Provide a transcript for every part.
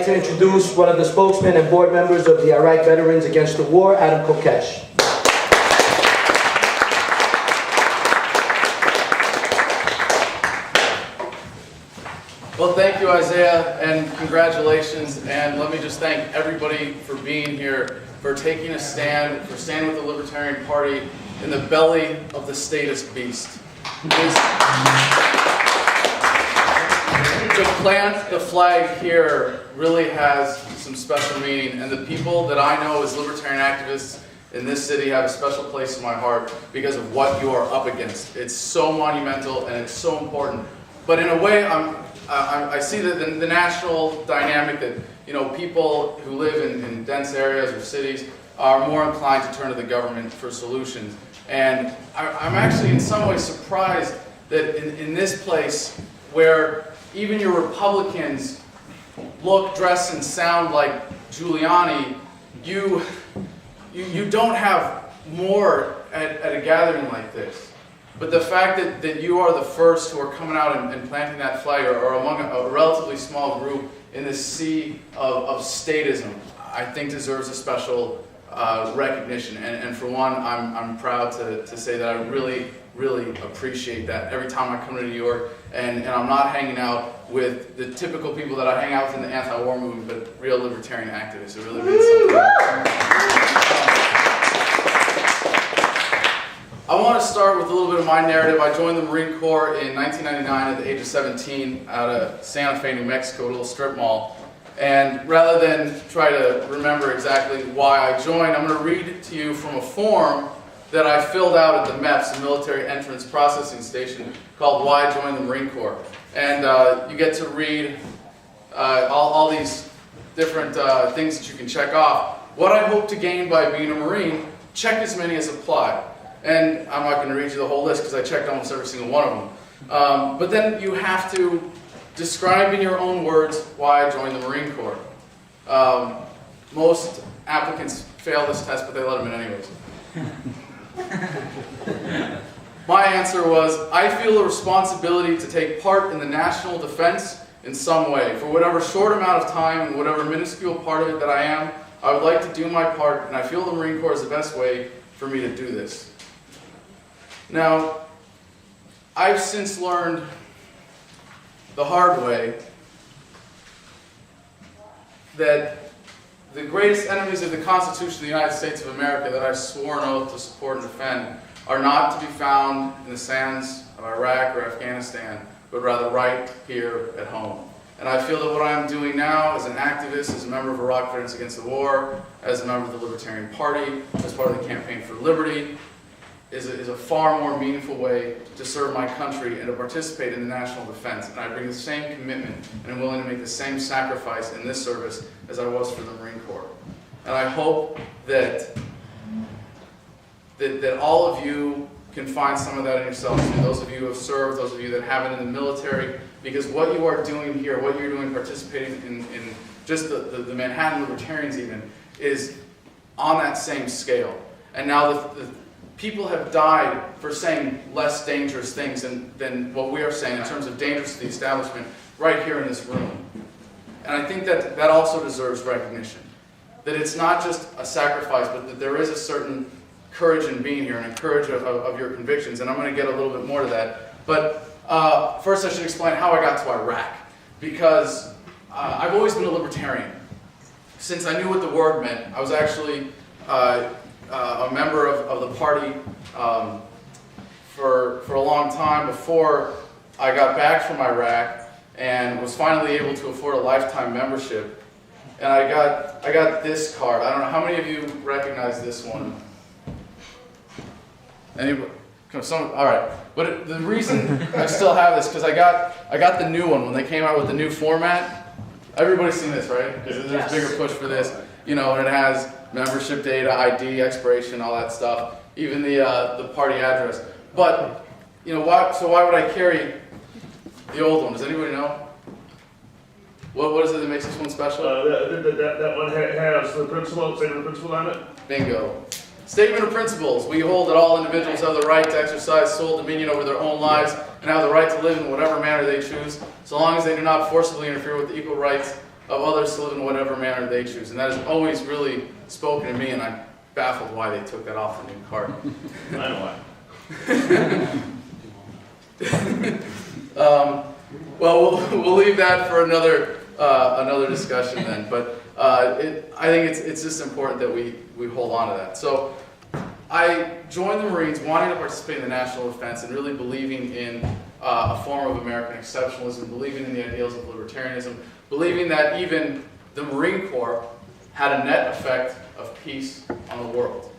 like to introduce one of the spokesmen and board members of the Iraq Veterans Against the War, Adam Kokesh. Well, thank you, Isaiah, and congratulations. And let me just thank everybody for being here, for taking a stand, for standing with the Libertarian Party in the belly of the statist beast. To plant the flag here really has some special meaning, and the people that I know as libertarian activists in this city have a special place in my heart because of what you are up against. It's so monumental and it's so important. But in a way, I see that the national dynamic that, you know, people who live in dense areas or cities are more inclined to turn to the government for solutions. And I'm actually in some ways surprised that in this place where even your Republicans look, dress, and sound like Giuliani, you don't have more at a gathering like this. But the fact that you are the first who are coming out and planting that flag, or among a relatively small group in this sea of statism, I think deserves a special recognition. And for one, I'm proud to say that I really, really appreciate that every time I come to New York, and I'm not hanging out with the typical people that I hang out with in the anti-war movement, but real libertarian activists. It really means something. I want to start with a little bit of my narrative. I joined the Marine Corps in 1999 at the age of 17 out of Santa Fe, New Mexico, a little strip mall. And rather than try to remember exactly why I joined, I'm going to read to you from a form that I filled out at the MEPS, the Military Entrance Processing Station, called Why I Joined the Marine Corps. And you get to read all these different things that you can check off. What I hope to gain by being a Marine, check as many as apply. And I'm not going to read you the whole list because I checked almost every single one of them. But then you have to describe in your own words why I joined the Marine Corps. Most applicants fail this test, but they let them in anyways. My answer was, I feel a responsibility to take part in the national defense in some way. For whatever short amount of time and whatever minuscule part of it that I am, I would like to do my part, and I feel the Marine Corps is the best way for me to do this. Now, I've since learned the hard way that the greatest enemies of the Constitution of the United States of America that I've sworn oath to support and defend are not to be found in the sands of Iraq or Afghanistan, but rather right here at home. And I feel that what I'm doing now as an activist, as a member of Iraq Veterans Against the War, as a member of the Libertarian Party, as part of the Campaign for Liberty, is a far more meaningful way to serve my country and to participate in the national defense. And I bring the same commitment and am willing to make the same sacrifice in this service as I was for the Marine Corps. And I hope that all of you can find some of that in yourselves, and those of you who have served, those of you that haven't in the military, because what you are doing here, what you're doing participating in just the Manhattan Libertarians even, is on that same scale. And now the people have died for saying less dangerous things than what we are saying in terms of dangerous to the establishment right here in this room. And I think that also deserves recognition. That it's not just a sacrifice, but that there is a certain courage in being here and a courage of your convictions. And I'm going to get a little bit more to that. But first I should explain how I got to Iraq. Because I've always been a libertarian. Since I knew what the word meant, I was actually a member of the party for a long time before I got back from Iraq and was finally able to afford a lifetime membership. And I got this card. I don't know, how many of you recognize this one? Anybody? All right. But the reason I still have this, because I got the new one when they came out with the new format. Everybody's seen this, right? There's a bigger push for this. You know, and it has membership data, ID, expiration, all that stuff, even the party address. But, you know, why would I carry the old one? Does anybody know? What is it that makes this one special? That one has the principle, statement of principle on it. Bingo. Statement of principles. We hold that all individuals have the right to exercise sole dominion over their own lives and have the right to live in whatever manner they choose, so long as they do not forcibly interfere with the equal rights of others to live in whatever manner they choose. And that has always really spoken to me, and I'm baffled why they took that off the new card. I know why. Well, we'll leave that for another discussion then. But I think it's just important that we hold on to that. So I joined the Marines wanting to participate in the national defense and really believing in a form of American exceptionalism, believing in the ideals of libertarianism, believing that even the Marine Corps had a net effect of peace on the world.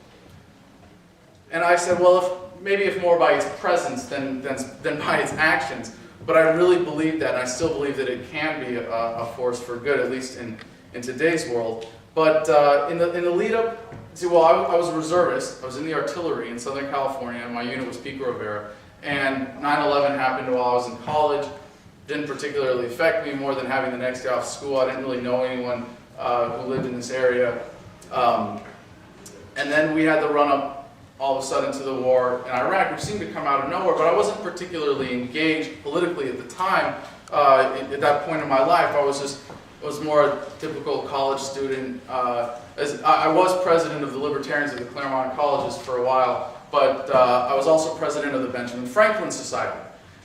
And I said, well, maybe if more by its presence than by its actions. But I really believe that, and I still believe that it can be a force for good, at least in today's world. But in the lead up, see, well, I was a reservist. I was in the artillery in Southern California, and my unit was Pico Rivera. And 9/11 happened while I was in college. Didn't particularly affect me more than having the next day off school. I didn't really know anyone who lived in this area. And then we had the run-up all of a sudden to the war in Iraq, which seemed to come out of nowhere, but I wasn't particularly engaged politically at the time. At that point in my life, I was more a typical college student. As I was president of the Libertarians at the Claremont Colleges for a while, but I was also president of the Benjamin Franklin Society.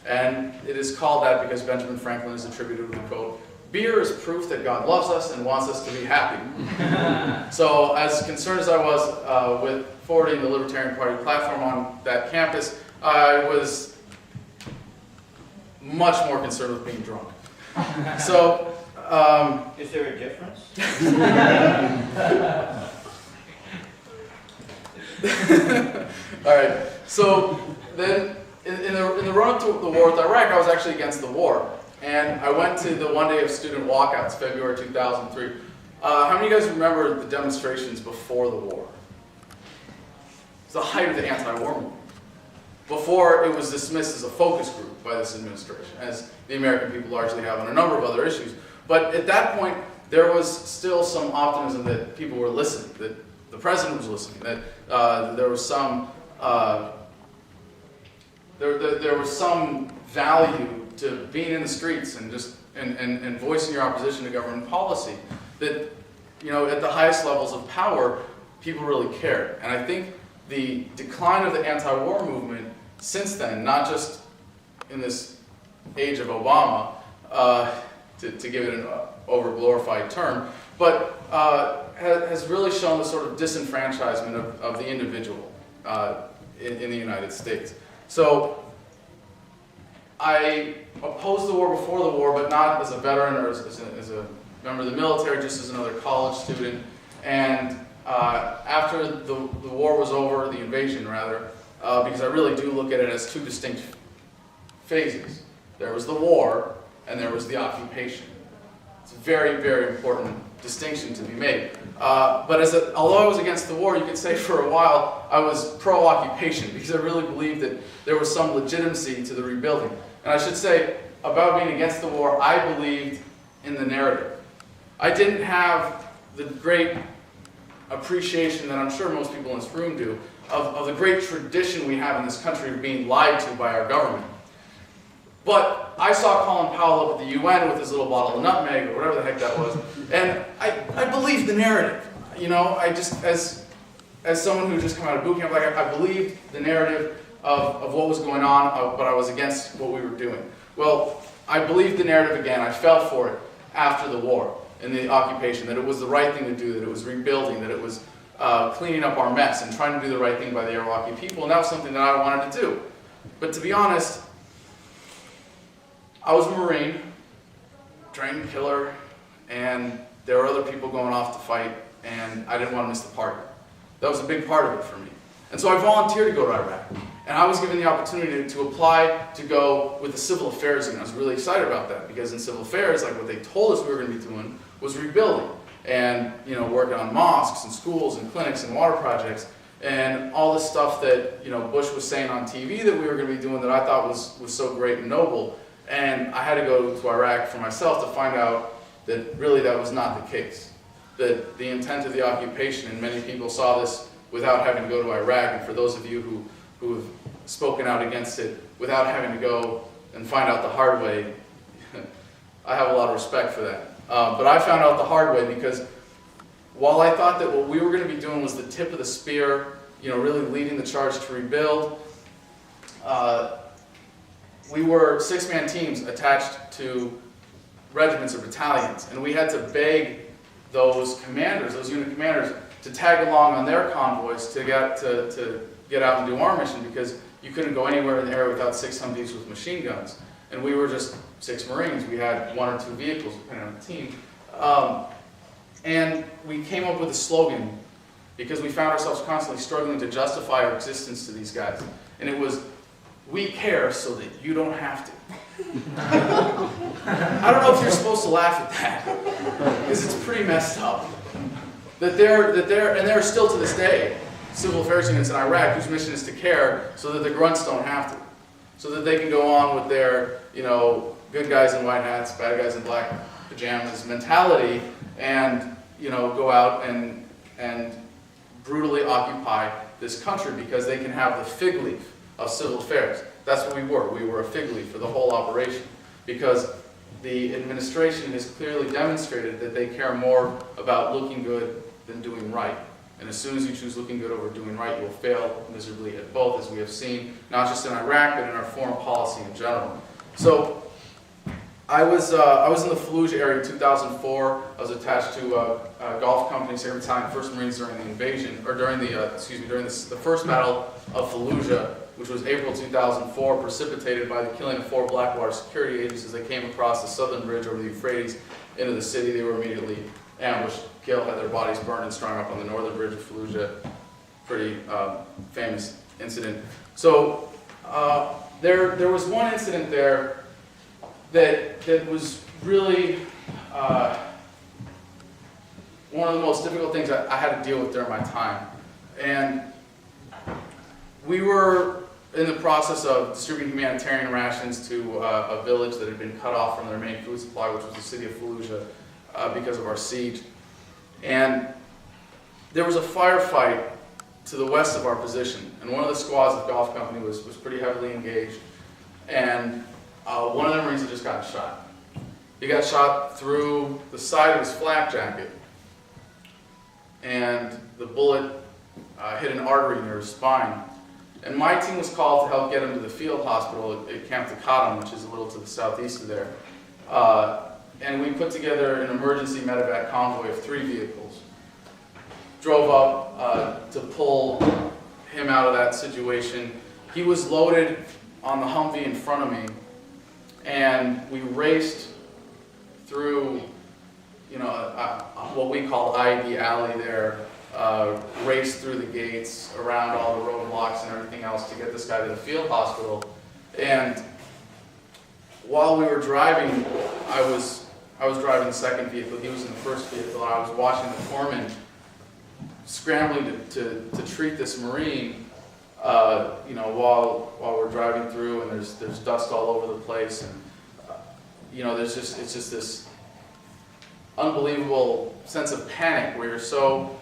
And it is called that because Benjamin Franklin is attributed with the quote, "Beer is proof that God loves us and wants us to be happy." So as concerned as I was with forwarding the Libertarian Party platform on that campus, I was much more concerned with being drunk. So, is there a difference? all right. So then, in the run-up to the war with Iraq, I was actually against the war. And I went to the one day of student walkouts, February 2003. How many of you guys remember the demonstrations before the war? It's the height of the anti-war movement. Before it was dismissed as a focus group by this administration, as the American people largely have on a number of other issues. But at that point, there was still some optimism that people were listening, that the president was listening, that there was some there was some value to being in the streets and just and voicing your opposition to government policy. That, you know, at the highest levels of power, people really cared. And I think the decline of the anti-war movement since then, not just in this age of Obama, to give it an over-glorified term, but has really shown the sort of disenfranchisement of the individual in the United States. So I opposed the war before the war, but not as a veteran or as a member of the military, just as another college student. And after the war was over, the invasion rather, because I really do look at it as two distinct phases. There was the war, and there was the occupation. It's a very, very important distinction to be made. But although I was against the war, you could say for a while I was pro-occupation, because I really believed that there was some legitimacy to the rebuilding. And I should say, about being against the war, I believed in the narrative. I didn't have the great appreciation that I'm sure most people in this room do of the great tradition we have in this country of being lied to by our government. But I saw Colin Powell up at the UN with his little bottle of nutmeg or whatever the heck that was, and I believed the narrative. You know, I just, as someone who just come out of boot camp, like I believed the narrative of what was going on, but I was against what we were doing. Well, I believed the narrative again. I fell for it after the war and the occupation, that it was the right thing to do, that it was rebuilding, that it was cleaning up our mess and trying to do the right thing by the Iraqi people, and that was something that I wanted to do. But to be honest, I was a Marine, trained killer, and there were other people going off to fight, and I didn't want to miss the party. That was a big part of it for me. And so I volunteered to go to Iraq. And I was given the opportunity to apply to go with the civil affairs, and I was really excited about that, because in civil affairs, like what they told us we were going to be doing was rebuilding and, you know, working on mosques and schools and clinics and water projects and all the stuff that, you know, Bush was saying on TV that we were going to be doing that I thought was so great and noble. And I had to go to Iraq for myself to find out that really that was not the case. That the intent of the occupation, and many people saw this without having to go to Iraq, and for those of you who have spoken out against it without having to go and find out the hard way, I have a lot of respect for that. But I found out the hard way, because while I thought that what we were going to be doing was the tip of the spear, really leading the charge to rebuild, we were 6-man teams attached to regiments or battalions, and we had to beg those commanders, those unit commanders, to tag along on their convoys to get out and do our mission, because you couldn't go anywhere in the area without 6 Humvees with machine guns. And we were just 6 Marines. We had 1 or 2 vehicles, depending on the team. And we came up with a slogan, because we found ourselves constantly struggling to justify our existence to these guys. And it was, "We care so that you don't have to." I don't know if you're supposed to laugh at that, because it's pretty messed up. And there are still to this day civil affairs units in Iraq whose mission is to care so that the grunts don't have to, so that they can go on with their, good guys in white hats, bad guys in black pajamas mentality, and go out and brutally occupy this country, because they can have the fig leaf of civil affairs. That's what we were. We were a fig leaf for the whole operation, because the administration has clearly demonstrated that they care more about looking good than doing right. And as soon as you choose looking good over doing right, you will fail miserably at both, as we have seen, not just in Iraq, but in our foreign policy in general. So I was in the Fallujah area in 2004. I was attached to a golf company, 2nd Battalion, 1st Marines during the invasion, or during the first battle of Fallujah, which was April 2004, precipitated by the killing of 4 Blackwater security agents as they came across the southern bridge over the Euphrates into the city. They were immediately ambushed, killed, had their bodies burned and strung up on the northern bridge of Fallujah. Pretty famous incident. So there was one incident there that was really one of the most difficult things I had to deal with during my time. And we were in the process of distributing humanitarian rations to a village that had been cut off from their main food supply, which was the city of Fallujah, because of our siege. And there was a firefight to the west of our position, and one of the squads of the golf company was pretty heavily engaged, and one of the Marines had just gotten shot. He got shot through the side of his flak jacket, and the bullet hit an artery near his spine. And my team was called to help get him to the field hospital at Camp Takatam, which is a little to the southeast of there. And we put together an emergency medevac convoy of 3 vehicles. Drove up to pull him out of that situation. He was loaded on the Humvee in front of me, and we raced through, what we call Ivy Alley there, raced through the gates, around all the roadblocks and everything else to get this guy to the field hospital. And while we were driving, I was driving the second vehicle, he was in the first vehicle, and I was watching the foreman scrambling to treat this Marine, while we're driving through, and there's dust all over the place, and it's just this unbelievable sense of panic where you're so,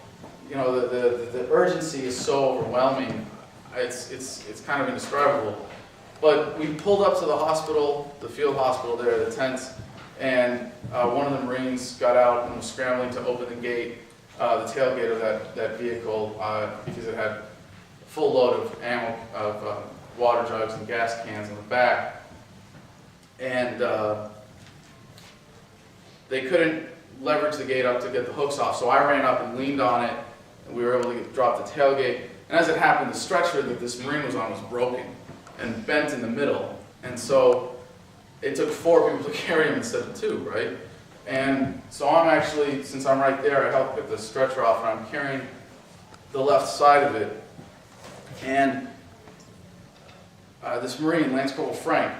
the urgency is so overwhelming. It's kind of indescribable. But we pulled up to the hospital, the field hospital there, the tents, and one of the Marines got out and was scrambling to open the gate, the tailgate of that vehicle, because it had a full load of ammo, of water jugs and gas cans in the back. And they couldn't leverage the gate up to get the hooks off, so I ran up and leaned on it, and we were able to drop the tailgate. And as it happened, the stretcher that this Marine was on was broken and bent in the middle. And so it took 4 people to carry him instead of 2, right? And so I'm actually, since I'm right there, I helped pick the stretcher off, and I'm carrying the left side of it. And this Marine, Lance Corporal Frank,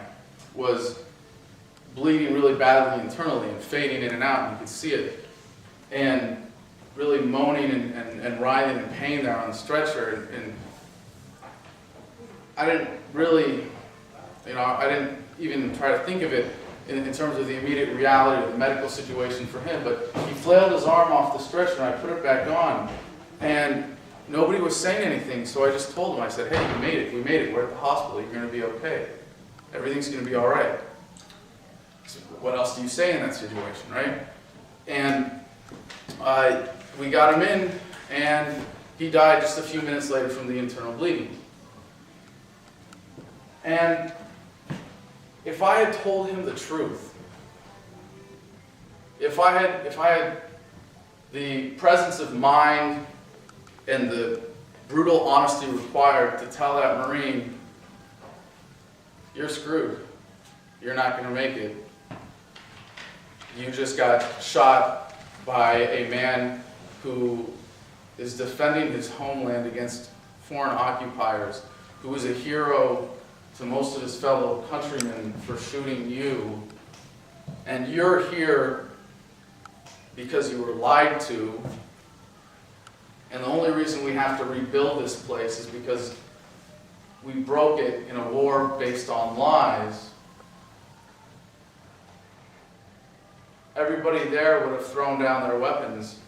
was bleeding really badly internally and fading in and out, and you could see it. And really moaning and writhing in pain there on the stretcher. And I didn't really, I didn't even try to think of it in terms of the immediate reality of the medical situation for him, but he flailed his arm off the stretcher, and I put it back on, and nobody was saying anything, so I just told him, I said, hey, we made it, we're at the hospital, you're going to be okay. Everything's going to be all right. So what else do you say in that situation, right? And we got him in, and he died just a few minutes later from the internal bleeding. And if I had told him the truth, if I had the presence of mind and the brutal honesty required to tell that Marine, you're screwed, you're not going to make it, you just got shot by a man who is defending his homeland against foreign occupiers, who is a hero to most of his fellow countrymen for shooting you, and you're here because you were lied to, and the only reason we have to rebuild this place is because we broke it in a war based on lies, everybody there would have thrown down their weapons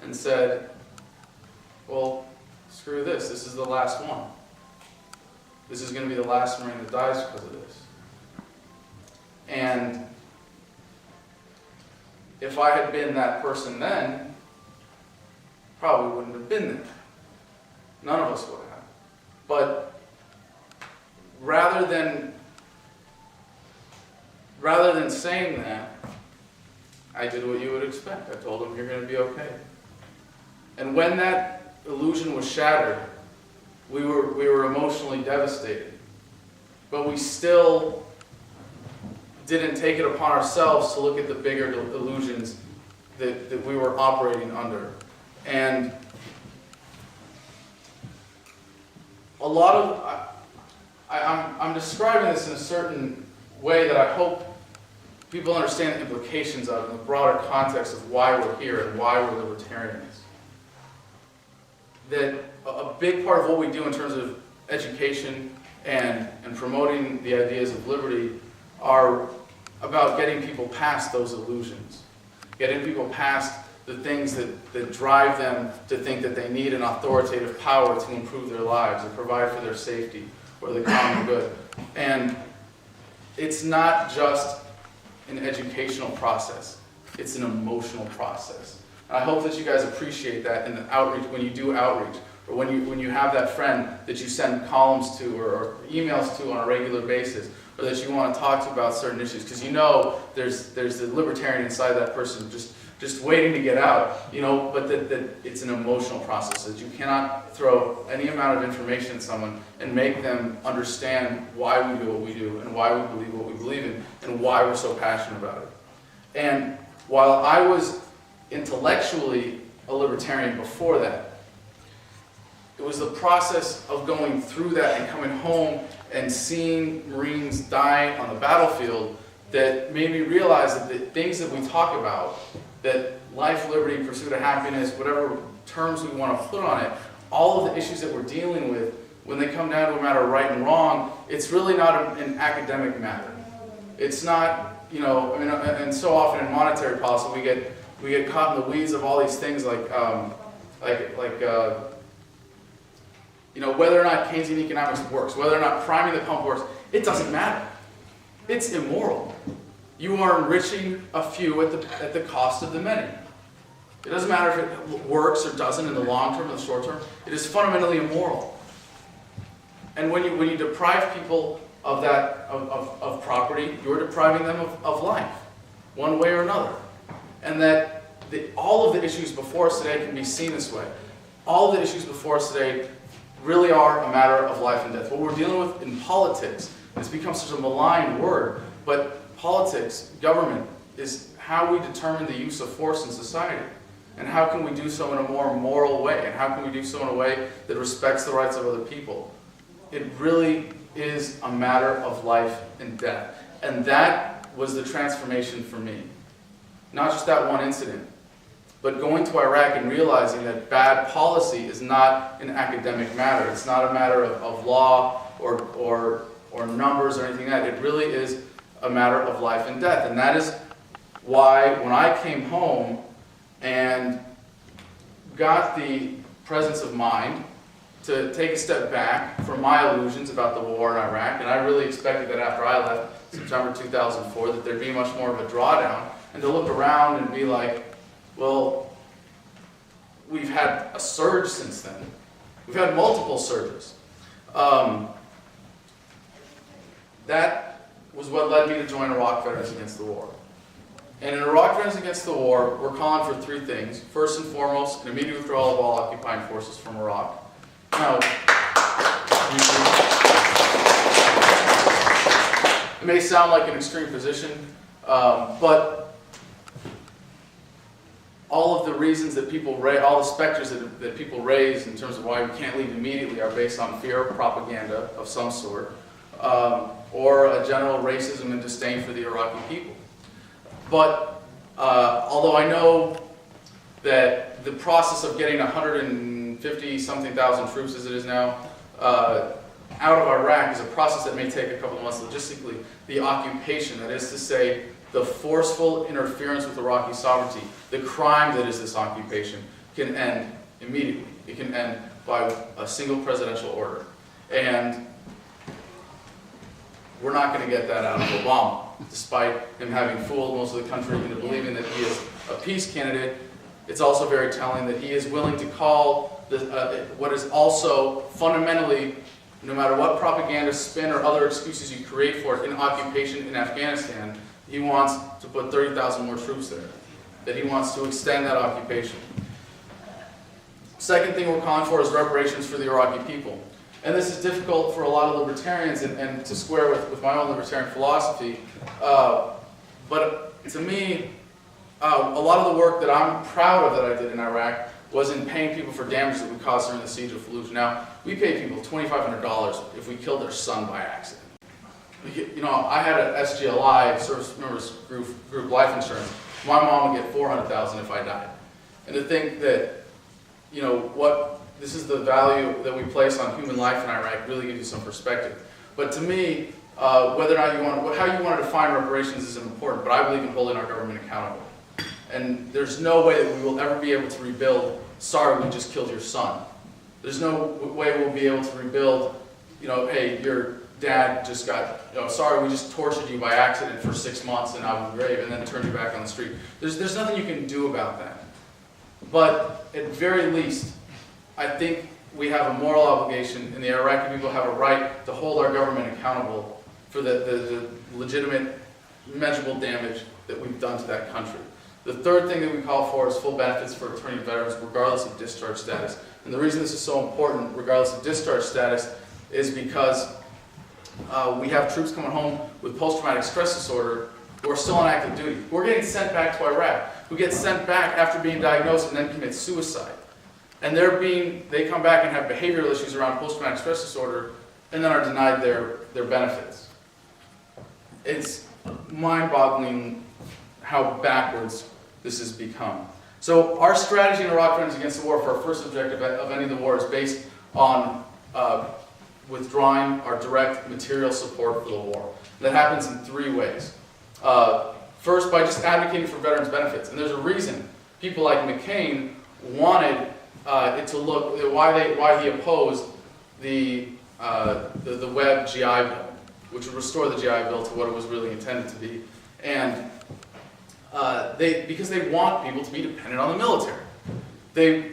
and said, well, screw this, this is the last one. This is going to be the last Marine that dies because of this. And if I had been that person then, probably wouldn't have been there. None of us would have. But rather than saying that, I did what you would expect. I told him, you're going to be okay. And when that illusion was shattered, we were emotionally devastated. But we still didn't take it upon ourselves to look at the bigger illusions that we were operating under. And a lot of, I'm describing this in a certain way that I hope people understand the implications of in the broader context of why we're here and why we're libertarians. That a big part of what we do in terms of education and promoting the ideas of liberty are about getting people past those illusions, getting people past the things that drive them to think that they need an authoritative power to improve their lives or provide for their safety or the common good. And it's not just an educational process, it's an emotional process. And I hope that you guys appreciate that in the outreach, when you do outreach, or when you have that friend that you send columns to or emails to on a regular basis, or that you want to talk to about certain issues, because you know there's the libertarian inside that person just waiting to get out, you know, but that it's an emotional process, that you cannot throw any amount of information at someone and make them understand why we do what we do and why we believe what we believe in and why we're so passionate about it. And while I was intellectually a libertarian before that, it was the process of going through that and coming home and seeing Marines die on the battlefield that made me realize that the things that we talk about, that life, liberty, pursuit of happiness, whatever terms we want to put on it, all of the issues that we're dealing with, when they come down to a matter of right and wrong, it's really not an academic matter. It's not, you know, I mean, and so often in monetary policy we get caught in the weeds of all these things like you know, whether or not Keynesian economics works, whether or not priming the pump works, it doesn't matter. It's immoral. You are enriching a few at the cost of the many. It doesn't matter if it works or doesn't in the long term or the short term. It is fundamentally immoral. And when you deprive people of that of property, you're depriving them of life, one way or another. And that all of the issues before us today can be seen this way. All of the issues before us today really are a matter of life and death. What we're dealing with in politics has become such a malign word, but politics, government, is how we determine the use of force in society. And how can we do so in a more moral way? And how can we do so in a way that respects the rights of other people? It really is a matter of life and death. And that was the transformation for me. Not just that one incident, but going to Iraq and realizing that bad policy is not an academic matter. It's not a matter of law or numbers or anything like that. It really is a matter of life and death. And that is why when I came home and got the presence of mind to take a step back from my illusions about the war in Iraq, and I really expected that after I left September 2004 that there'd be much more of a drawdown, and to look around and be like, well, we've had a surge since then. We've had multiple surges. That was what led me to join Iraq Veterans Against the War. And in Iraq Veterans Against the War, we're calling for three things. First and foremost, an immediate withdrawal of all occupying forces from Iraq. Now, it may sound like an extreme position, but all of the reasons that people raise, all the specters that people raise in terms of why we can't leave immediately are based on fear of propaganda of some sort, or a general racism and disdain for the Iraqi people. But although I know that the process of getting 150-something thousand troops, as it is now, out of Iraq is a process that may take a couple of months logistically, the occupation, that is to say, the forceful interference with Iraqi sovereignty, the crime that is this occupation, can end immediately. It can end by a single presidential order. And we're not going to get that out of Obama, despite him having fooled most of the country into believing that he is a peace candidate. It's also very telling that he is willing to call what is also fundamentally, no matter what propaganda, spin, or other excuses you create for it, an occupation in Afghanistan. He wants to put 30,000 more troops there, that he wants to extend that occupation. Second thing we're calling for is reparations for the Iraqi people. And this is difficult for a lot of libertarians and to square with my own libertarian philosophy. But to me, a lot of the work that I'm proud of that I did in Iraq was in paying people for damage that we caused during the siege of Fallujah. Now, we paid people $2,500 if we killed their son by accident. You know, I had an SGLI, Service Members Group Life Insurance. My mom would get $400,000 if I died. And to think that, you know, this is the value that we place on human life in Iraq really gives you some perspective. But to me, whether or not how you want to define reparations is important, but I believe in holding our government accountable. And there's no way that we will ever be able to rebuild, sorry, we just killed your son. There's no way we'll be able to rebuild, you know, hey, your dad just got, you know, sorry, we just tortured you by accident for 6 months in Abu Ghraib and then turned you back on the street. There's nothing you can do about that. But at very least, I think we have a moral obligation, and the Iraqi people have a right to hold our government accountable for the legitimate, measurable damage that we've done to that country. The third thing that we call for is full benefits for attorney veterans, regardless of discharge status. And the reason this is so important, regardless of discharge status, is because we have troops coming home with post-traumatic stress disorder who are still on active duty, who are getting sent back to Iraq, who get sent back after being diagnosed and then commit suicide. And they come back and have behavioral issues around post-traumatic stress disorder and then are denied their benefits. It's mind-boggling how backwards this has become. So our strategy in Iraq Veterans Against the War for our first objective of ending the war is based on withdrawing our direct material support for the war. That happens in three ways. First, by just advocating for veterans' benefits. And there's a reason people like McCain wanted it to look, why he opposed the Webb GI Bill, which would restore the GI Bill to what it was really intended to be. And because they want people to be dependent on the military. They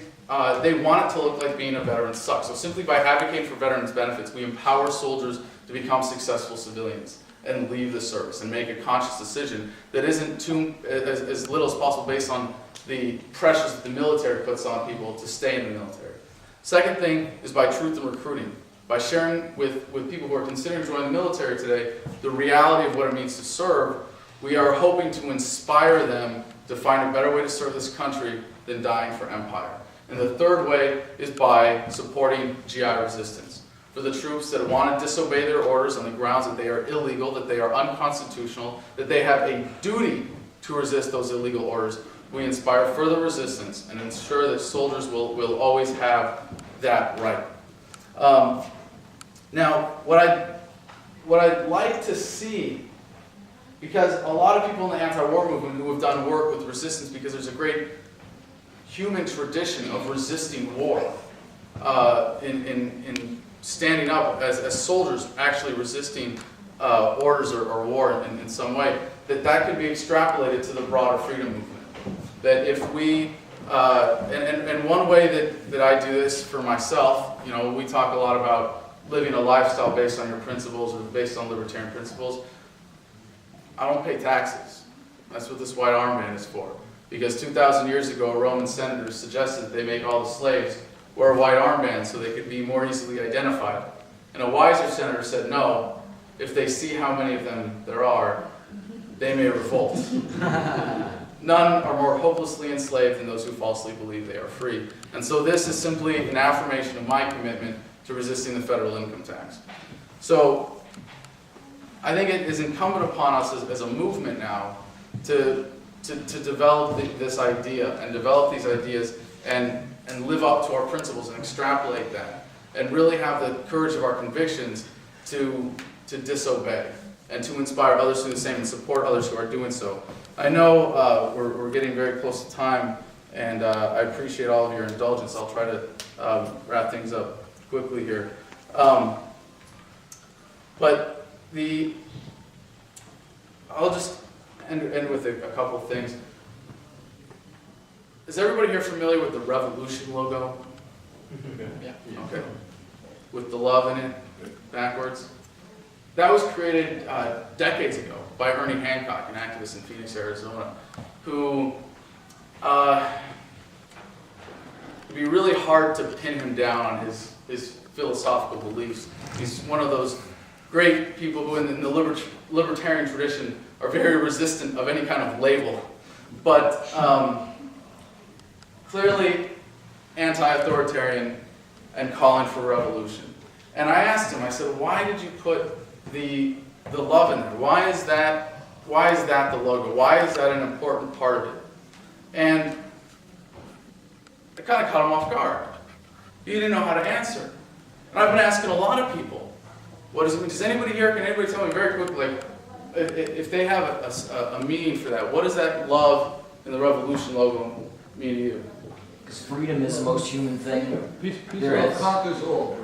want it to look like being a veteran sucks. So simply by advocating for veterans' benefits, we empower soldiers to become successful civilians and leave the service and make a conscious decision that isn't as little as possible based on the pressures that the military puts on people to stay in the military. Second thing is by truth and recruiting. By sharing with people who are considering joining the military today the reality of what it means to serve, we are hoping to inspire them to find a better way to serve this country than dying for empire. And the third way is by supporting GI resistance. For the troops that want to disobey their orders on the grounds that they are illegal, that they are unconstitutional, that they have a duty to resist those illegal orders, we inspire further resistance and ensure that soldiers will always have that right. Now, what I'd like to see, because a lot of people in the anti-war movement who have done work with resistance, because there's a great human tradition of resisting war, in standing up as soldiers, actually resisting orders or war in some way. that could be extrapolated to the broader freedom movement. That if we, and one way that I do this for myself, you know, we talk a lot about living a lifestyle based on your principles or based on libertarian principles. I don't pay taxes. That's what this white armband is for. Because 2,000 years ago, a Roman senator suggested that they make all the slaves wear a white armband so they could be more easily identified. And a wiser senator said, no, if they see how many of them there are, they may revolt. None are more hopelessly enslaved than those who falsely believe they are free. And so this is simply an affirmation of my commitment to resisting the federal income tax. So I think it is incumbent upon us as a movement now to develop this idea and develop these ideas and live up to our principles and extrapolate them and really have the courage of our convictions to disobey and to inspire others to do the same and support others who are doing so. I know we're getting very close to time, and I appreciate all of your indulgence. I'll try to wrap things up quickly here. But I'll just end with a couple things. Is everybody here familiar with the Revolution logo? Yeah. Okay. With the love in it, backwards. That was created decades ago by Ernie Hancock, an activist in Phoenix, Arizona, who it'd be really hard to pin him down on his philosophical beliefs. He's one of those great people who in the libertarian tradition are very resistant of any kind of label, but clearly anti-authoritarian and calling for revolution. And I asked him, I said, why did you put the love in there? Why is that the logo? Why is that an important part of it? And it kind of caught him off guard. He didn't know how to answer. And I've been asking a lot of people, what does it mean? Does anybody here, can anybody tell me very quickly, like, if they have a meaning for that, what does that love in the revolution logo mean to you? Because freedom is the most human thing there Peaceful is. conquers all.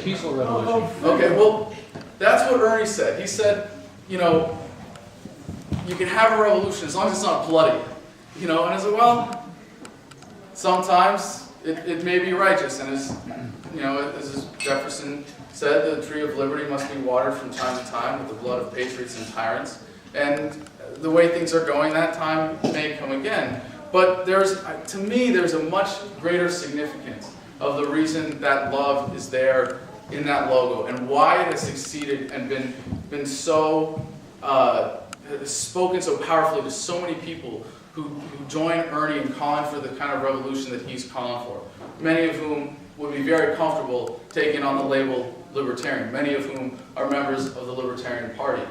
Peaceful revolution. Okay, well, that's what Ernie said. He said, you know, you can have a revolution as long as it's not bloody. You know, and I said, well, sometimes it may be righteous, and as you know, as Jefferson said, the tree of liberty must be watered from time to time with the blood of patriots and tyrants. And the way things are going, that time may come again. But to me, there's a much greater significance of the reason that love is there in that logo and why it has succeeded and been so spoken so powerfully to so many people who join Ernie in calling for the kind of revolution that he's calling for. Many of whom would be very comfortable taking on the label libertarian, many of whom are members of the Libertarian Party,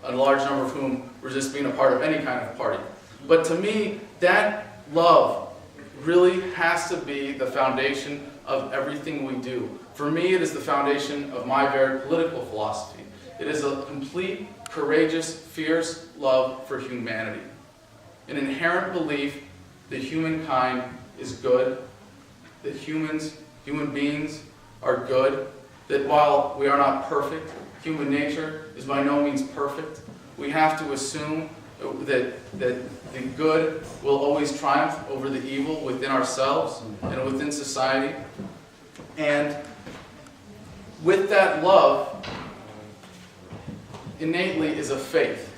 a large number of whom resist being a part of any kind of party. But to me, that love really has to be the foundation of everything we do. For me, it is the foundation of my very political philosophy. It is a complete, courageous, fierce love for humanity. An inherent belief that humankind is good, that human beings are good, that while we are not perfect, human nature is by no means perfect. We have to assume that the good will always triumph over the evil within ourselves and within society. And with that love, innately is a faith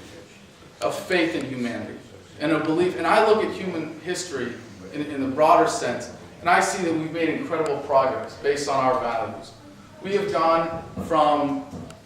in humanity, and a belief. And I look at human history in the broader sense, and I see that we've made incredible progress based on our values. We have gone from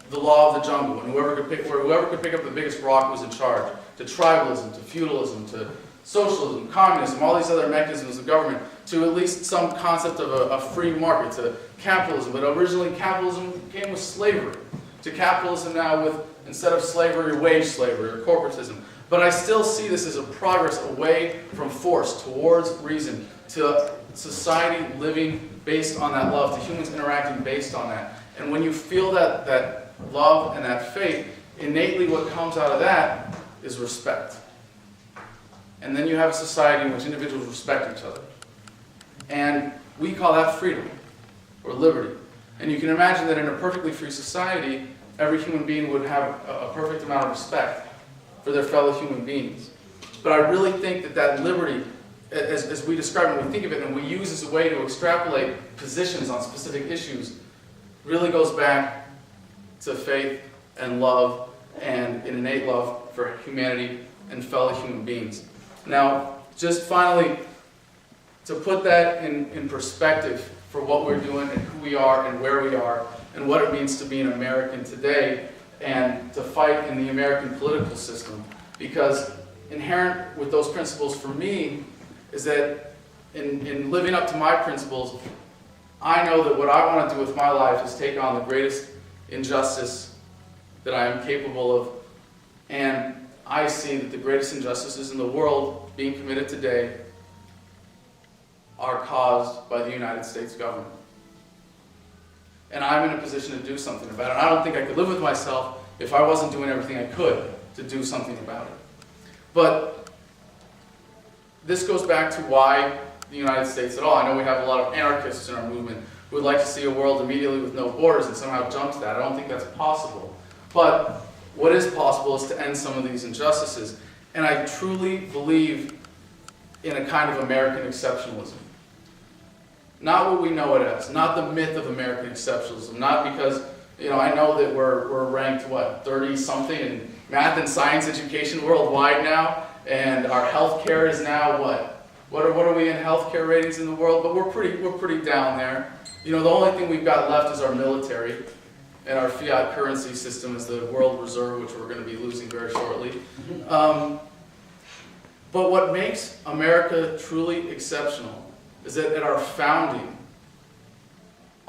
the law of the jungle, and whoever could pick up the biggest rock was in charge, to tribalism, to feudalism, to socialism, communism, all these other mechanisms of government, to at least some concept of a free market, to capitalism. But originally capitalism came with slavery, to capitalism now with, instead of slavery, wage slavery or corporatism. But I still see this as a progress away from force towards reason, to society living based on that love, to humans interacting based on that. And when you feel that love and that faith, innately what comes out of that is respect. And then you have a society in which individuals respect each other. And we call that freedom, or liberty. And you can imagine that in a perfectly free society, every human being would have a perfect amount of respect for their fellow human beings. But I really think that that liberty, as we describe it, when we think of it and we use as a way to extrapolate positions on specific issues, really goes back to faith and love and an innate love for humanity and fellow human beings. Now, just finally, to put that in perspective for what we're doing and who we are and where we are and what it means to be an American today and to fight in the American political system. Because inherent with those principles for me is that in living up to my principles, I know that what I want to do with my life is take on the greatest injustice that I am capable of. And I see that the greatest injustices in the world being committed today are caused by the United States government. And I'm in a position to do something about it. And I don't think I could live with myself if I wasn't doing everything I could to do something about it. But this goes back to why the United States at all. I know we have a lot of anarchists in our movement who would like to see a world immediately with no borders and somehow jump to that. I don't think that's possible. But what is possible is to end some of these injustices. And I truly believe in a kind of American exceptionalism. Not what we know it as, not the myth of American exceptionalism, not because, I know that we're ranked, 30-something in math and science education worldwide now, and our healthcare is now what are we in healthcare ratings in the world? But we're pretty down there. The only thing we've got left is our military, and our fiat currency system is the world reserve, which we're going to be losing very shortly. But what makes America truly exceptional is that at our founding,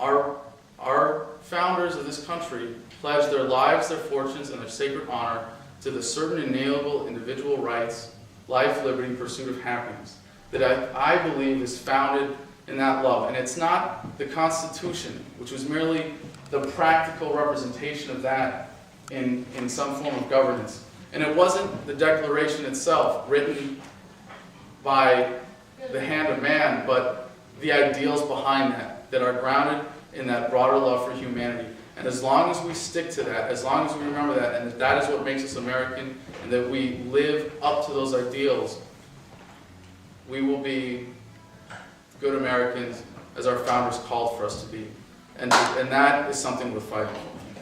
our founders of this country pledged their lives, their fortunes, and their sacred honor to the certain inalienable individual rights, life, liberty, pursuit of happiness, that I believe is founded in that love. And it's not the Constitution, which was merely the practical representation of that in some form of governance. And it wasn't the Declaration itself, written by the hand of man, but the ideals behind that are grounded in that broader love for humanity. And as long as we stick to that, as long as we remember that, and that is what makes us American, and that we live up to those ideals, we will be good Americans as our founders called for us to be. And that is something we're fighting for.